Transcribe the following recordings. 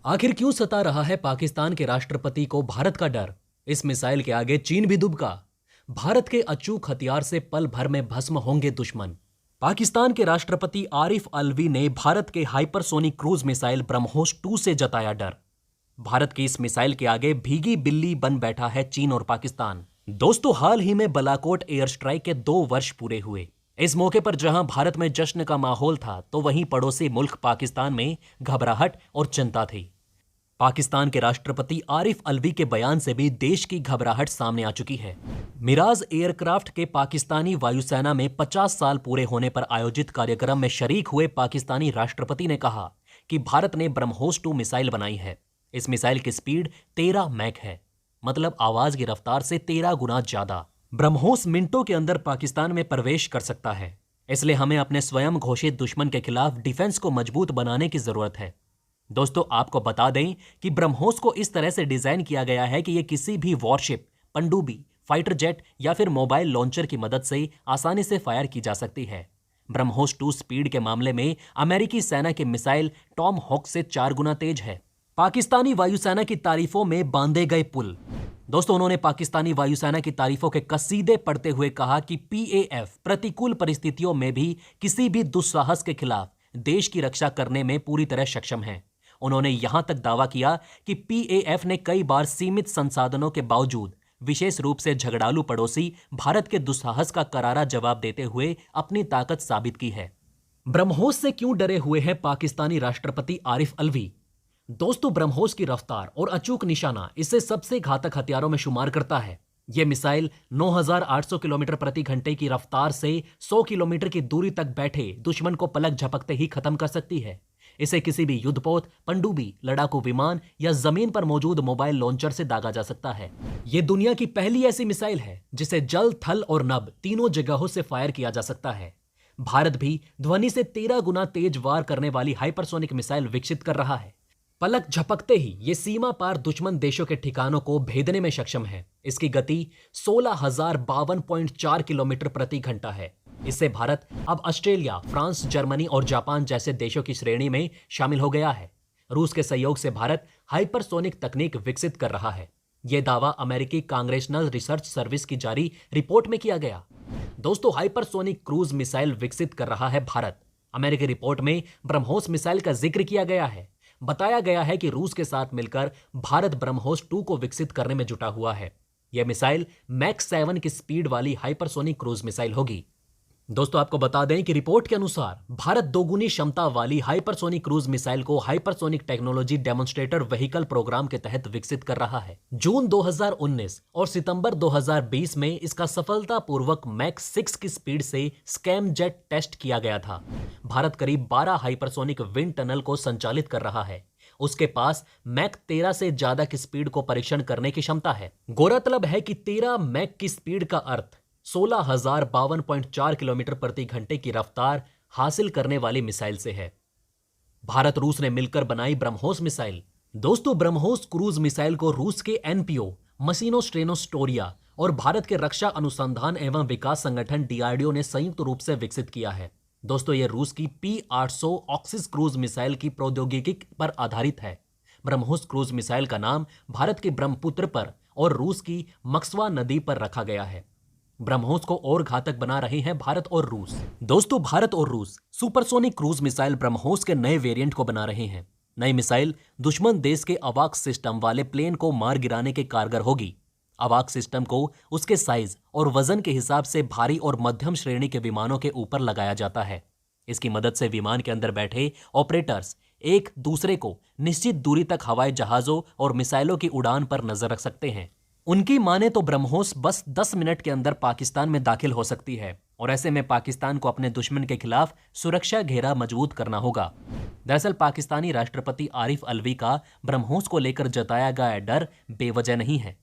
आखिर क्यों सता रहा है पाकिस्तान के राष्ट्रपति को भारत का डर? इस मिसाइल के आगे चीन भी दुबका। भारत के अचूक हथियार से पल भर में भस्म होंगे दुश्मन। पाकिस्तान के राष्ट्रपति आरिफ अलवी ने भारत के हाइपरसोनिक क्रूज मिसाइल ब्रह्मोस 2 से जताया डर। भारत की इस मिसाइल के आगे भीगी बिल्ली बन बैठा है चीन और पाकिस्तान। दोस्तों, हाल ही में बालाकोट एयर स्ट्राइक के 2 वर्ष पूरे हुए। इस मौके पर जहां भारत में जश्न का माहौल था, तो वहीं पड़ोसी मुल्क पाकिस्तान में घबराहट और चिंता थी। पाकिस्तान के राष्ट्रपति आरिफ अलवी के बयान से भी देश की घबराहट सामने आ चुकी है। मिराज एयरक्राफ्ट के पाकिस्तानी वायुसेना में 50 साल पूरे होने पर आयोजित कार्यक्रम में शरीक हुए पाकिस्तानी राष्ट्रपति ने कहा कि भारत ने ब्रह्मोस 2 मिसाइल बनाई है। इस मिसाइल की स्पीड 13 मैक है, मतलब आवाज की रफ्तार से 13 गुना ज्यादा। ब्रह्मोस मिनटों के अंदर पाकिस्तान में प्रवेश कर सकता है। इसलिए हमें अपने स्वयं घोषित दुश्मन के खिलाफ डिफेंस को मजबूत बनाने की जरूरत है। दोस्तों, आपको बता दें कि ब्रह्मोस को इस तरह से डिजाइन किया गया है कि यह किसी भी वॉरशिप, पनडुब्बी, फाइटर जेट या फिर मोबाइल लॉन्चर की मदद से आसानी से फायर की जा सकती है। ब्रह्मोस 2 स्पीड के मामले में अमेरिकी सेना के मिसाइल टॉम हॉक से 4 गुना तेज है। पाकिस्तानी वायुसेना की तारीफों में बांधे गए पुल। दोस्तों, उन्होंने पाकिस्तानी वायुसेना की तारीफों के कसीदे पढ़ते हुए कहा कि पीएएफ प्रतिकूल परिस्थितियों में भी किसी भी दुस्साहस के खिलाफ देश की रक्षा करने में पूरी तरह सक्षम है। उन्होंने यहां तक दावा किया कि पीएएफ ने कई बार सीमित संसाधनों के बावजूद, विशेष रूप से झगड़ालू पड़ोसी भारत के दुस्साहस का करारा जवाब देते हुए अपनी ताकत साबित की है। ब्रह्मोस से क्यों डरे हुए हैं पाकिस्तानी राष्ट्रपति आरिफ अलवी? दोस्तों, ब्रह्मोस की रफ्तार और अचूक निशाना इसे सबसे घातक हथियारों में शुमार करता है। यह मिसाइल 9,800 किलोमीटर प्रति घंटे की रफ्तार से 100 किलोमीटर की दूरी तक बैठे दुश्मन को पलक झपकते ही खत्म कर सकती है। इसे किसी भी युद्धपोत, पनडुब्बी, लड़ाकू विमान या जमीन पर मौजूद मोबाइल लॉन्चर से दागा जा सकता है। यह दुनिया की पहली ऐसी मिसाइल है जिसे जल, थल और नभ तीनों जगहों से फायर किया जा सकता है। भारत भी ध्वनि से 13 गुना तेज वार करने वाली हाइपरसोनिक मिसाइल विकसित कर रहा है। पलक झपकते ही ये सीमा पार दुश्मन देशों के ठिकानों को भेदने में सक्षम है। इसकी गति 16,052.4 किलोमीटर प्रति घंटा है। इससे भारत अब ऑस्ट्रेलिया, फ्रांस, जर्मनी और जापान जैसे देशों की श्रेणी में शामिल हो गया है। रूस के सहयोग से भारत हाइपरसोनिक तकनीक विकसित कर रहा है। यह दावा अमेरिकी कांग्रेसनल रिसर्च सर्विस की जारी रिपोर्ट में किया गया। दोस्तों, हाइपरसोनिक क्रूज मिसाइल विकसित कर रहा है भारत। अमेरिकी रिपोर्ट में ब्रह्मोस मिसाइल का जिक्र किया गया है। बताया गया है कि रूस के साथ मिलकर भारत ब्रह्मोस 2 को विकसित करने में जुटा हुआ है। यह मिसाइल मैक 7 की स्पीड वाली हाइपरसोनिक क्रूज मिसाइल होगी। दोस्तों, आपको बता दें कि रिपोर्ट के अनुसार भारत दोगुनी क्षमता वाली हाइपरसोनिक क्रूज मिसाइल को hypersonic technology demonstrator vehicle programme के तहत विकसित कर रहा है। जून 2019 और सितंबर 2020 में इसका सफलतापूर्वक मैक 6 की स्पीड से स्कैम जेट टेस्ट किया गया था। भारत करीब 12 हाइपरसोनिक विंड टनल को संचालित कर रहा है। उसके पास मैक 13 से ज्यादा की स्पीड को परीक्षण करने की क्षमता है। गौरतलब है कि 13 मैक की स्पीड का अर्थ 16,052.4 किलोमीटर प्रति घंटे की रफ्तार हासिल करने वाली मिसाइल से है। भारत रूस ने मिलकर बनाई ब्रह्मोस मिसाइल। दोस्तों, ब्रह्मोस क्रूज मिसाइल को रूस के एनपीओ, मशीनो स्ट्रेनोस्टोरिया और भारत के रक्षा अनुसंधान एवं विकास संगठन डीआरडीओ ने संयुक्त रूप से विकसित किया है। दोस्तों, यह रूस की P-800 ऑक्सिस क्रूज मिसाइल की प्रौद्योगिकी पर आधारित है। ब्रह्मोस क्रूज मिसाइल का नाम भारत के ब्रह्मपुत्र पर और रूस की मक्सवा नदी पर रखा गया है। ब्रह्मोस को और घातक बना रहे हैं भारत और रूस। दोस्तों, भारत और रूस सुपरसोनिक क्रूज मिसाइल ब्रह्मोस के नए वेरिएंट को बना रहे हैं। नई मिसाइल दुश्मन देश के अवाक सिस्टम वाले प्लेन को मार गिराने के कारगर होगी। अवाक सिस्टम को उसके साइज और वजन के हिसाब से भारी और मध्यम श्रेणी के विमानों के ऊपर लगाया जाता है। इसकी मदद से विमान के अंदर बैठे ऑपरेटर्स एक दूसरे को निश्चित दूरी तक हवाई जहाजों और मिसाइलों की उड़ान पर नजर रख सकते हैं। उनकी माने तो ब्रह्मोस बस 10 मिनट के अंदर पाकिस्तान में दाखिल हो सकती है और ऐसे में पाकिस्तान को अपने दुश्मन के खिलाफ सुरक्षा घेरा मजबूत करना होगा। दरअसल पाकिस्तानी राष्ट्रपति आरिफ अलवी का ब्रह्मोस को लेकर जताया गया डर बेवजह नहीं है।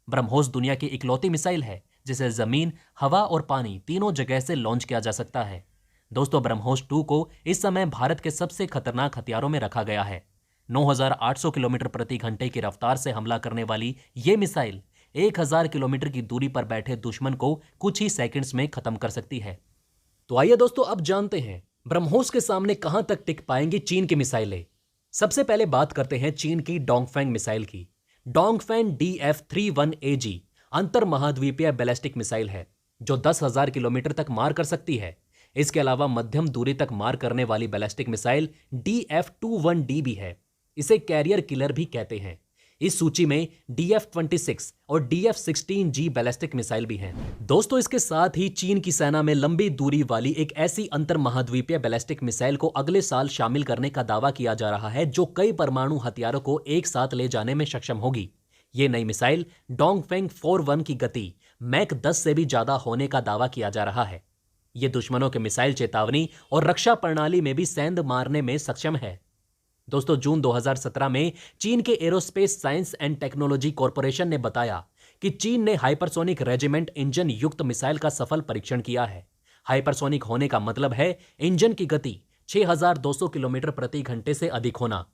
ब्रह्मोस दुनिया की इकलौती मिसाइल है जिसे जमीन, हवा और पानी तीनों जगह से लॉन्च किया जा सकता है। दोस्तों, ब्रह्मोस 2 को इस समय भारत के सबसे खतरनाक हथियारों में रखा गया है। 9,800 किलोमीटर प्रति घंटे की रफ्तार से हमला करने वाली ये मिसाइल 1000 किलोमीटर की दूरी पर बैठे दुश्मन को कुछ ही सेकंड्स में खत्म कर सकती है। तो आइए दोस्तों अब जानते हैं ब्रह्मोस के सामने कहां तक टिक पाएंगी चीन की मिसाइलें। सबसे पहले बात करते हैं चीन की डोंगफेंग मिसाइल की। डोंगफेंग DF-31AG अंतर महाद्वीपीय बैलिस्टिक मिसाइल है जो 10,000 किलोमीटर तक मार कर सकती है। इसके अलावा मध्यम दूरी तक मार करने वाली बैलिस्टिक मिसाइल DF-21D भी है। इसे कैरियर किलर भी कहते हैं। इस सूची में DF-26 और DF-16G बैलिस्टिक मिसाइल भी हैं। दोस्तों इसके साथ ही चीन की सेना में लंबी दूरी वाली एक ऐसी अंतर महाद्वीपीय बैलिस्टिक मिसाइल को अगले साल शामिल करने का दावा किया जा रहा है जो कई परमाणु हथियारों को एक साथ ले जाने में सक्षम होगी। ये नई मिसाइल डोंगफेंग 41 की गति मैक 10 से भी ज्यादा होने का दावा किया जा रहा है। ये दुश्मनों के मिसाइल चेतावनी और रक्षा प्रणाली में भी सेंध मारने में सक्षम है। दोस्तों जून 2017 में चीन के aerospace science and technology corporation ने बताया कि चीन ने हाइपरसोनिक रेजिमेंट इंजन युक्त मिसाइल का सफल परीक्षण किया है। हाइपरसोनिक होने का मतलब है इंजन की गति 6200 किलोमीटर प्रति घंटे से अधिक होना।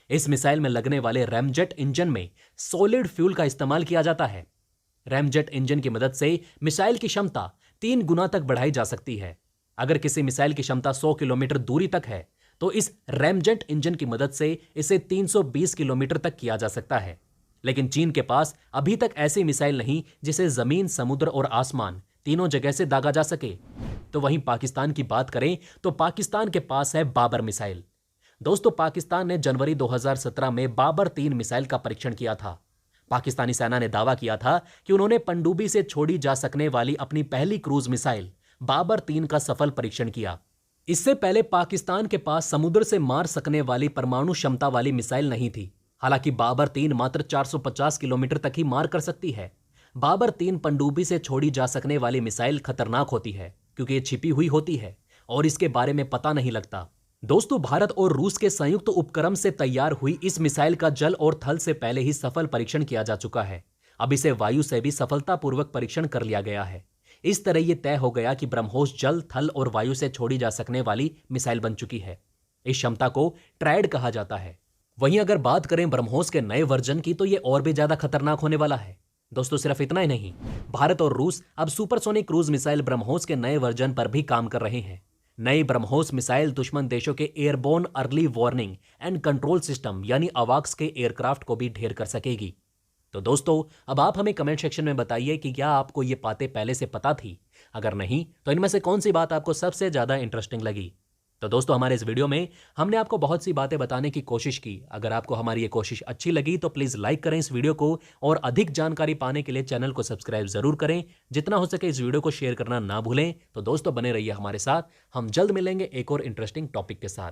इस मिसाइल में लगने वाले रैमजेट इंजन में सॉलिड फ्यूल का इस्तेमाल किया जाता है। रैमजेट इंजन की मदद से मिसाइल की क्षमता 3 गुना तक बढ़ाई जा सकती है। अगर किसी मिसाइल की क्षमता 100 किलोमीटर दूरी तक है तो इस रैमजेट इंजन की मदद से इसे 320 किलोमीटर तक किया जा सकता है। लेकिन चीन के पास अभी तक ऐसी मिसाइल नहीं जिसे जमीन, समुद्र और आसमान तीनों जगह से दागा जा सके। तो वहीं पाकिस्तान की बात करें तो पाकिस्तान के पास है बाबर मिसाइल। दोस्तों पाकिस्तान ने जनवरी 2017 में बाबर 3 मिसाइल का परीक्षण किया था। पाकिस्तानी सेना ने दावा किया था कि उन्होंने पनडुब्बी से छोड़ी जा सकने वाली अपनी पहली क्रूज मिसाइल बाबर 3 का सफल परीक्षण किया। इससे पहले पाकिस्तान के पास समुद्र से मार सकने वाली परमाणु क्षमता वाली मिसाइल नहीं थी। हालांकि बाबर 3 मात्र 450 किलोमीटर तक ही मार कर सकती है। बाबर 3 पनडुब्बी से छोड़ी जा सकने वाली मिसाइल खतरनाक होती है क्योंकि ये छिपी हुई होती है और इसके बारे में पता नहीं लगता। दोस्तों भारत और रूस के संयुक्त उपक्रम से तैयार हुई इस मिसाइल का जल और थल से पहले ही सफल परीक्षण किया जा चुका है। अब इसे वायु से भी सफलतापूर्वक परीक्षण कर लिया गया है। इस तरह यह तय हो गया कि ब्रह्मोस जल, थल और वायु से छोड़ी जा सकने वाली मिसाइल बन चुकी है। इस क्षमता को ट्रायड कहा जाता है। वहीं अगर बात करें ब्रह्मोस के नए वर्जन की तो यह और भी ज्यादा खतरनाक होने वाला है। दोस्तों सिर्फ इतना ही नहीं, भारत और रूस अब सुपरसोनिक क्रूज मिसाइल ब्रह्मोस के नए वर्जन पर भी काम कर रहे हैं। नई ब्रह्मोस मिसाइल दुश्मन देशों के airborne early warning and control system यानी अवाक्स के एयरक्राफ्ट को भी ढेर कर सकेगी। तो दोस्तों अब आप हमें कमेंट सेक्शन में बताइए कि क्या आपको ये बातें पहले से पता थी। अगर नहीं तो इनमें से कौन सी बात आपको सबसे ज्यादा इंटरेस्टिंग लगी। तो दोस्तों हमारे इस वीडियो में हमने आपको बहुत सी बातें बताने की कोशिश की। अगर आपको हमारी ये कोशिश अच्छी लगी तो प्लीज लाइक करें इस वीडियो को और अधिक जानकारी पाने के लिए चैनल को सब्सक्राइब जरूर करें। जितना हो सके इस वीडियो को शेयर करना ना भूलें। तो दोस्तों बने रहिए हमारे साथ। हम जल्द मिलेंगे एक और इंटरेस्टिंग टॉपिक के साथ।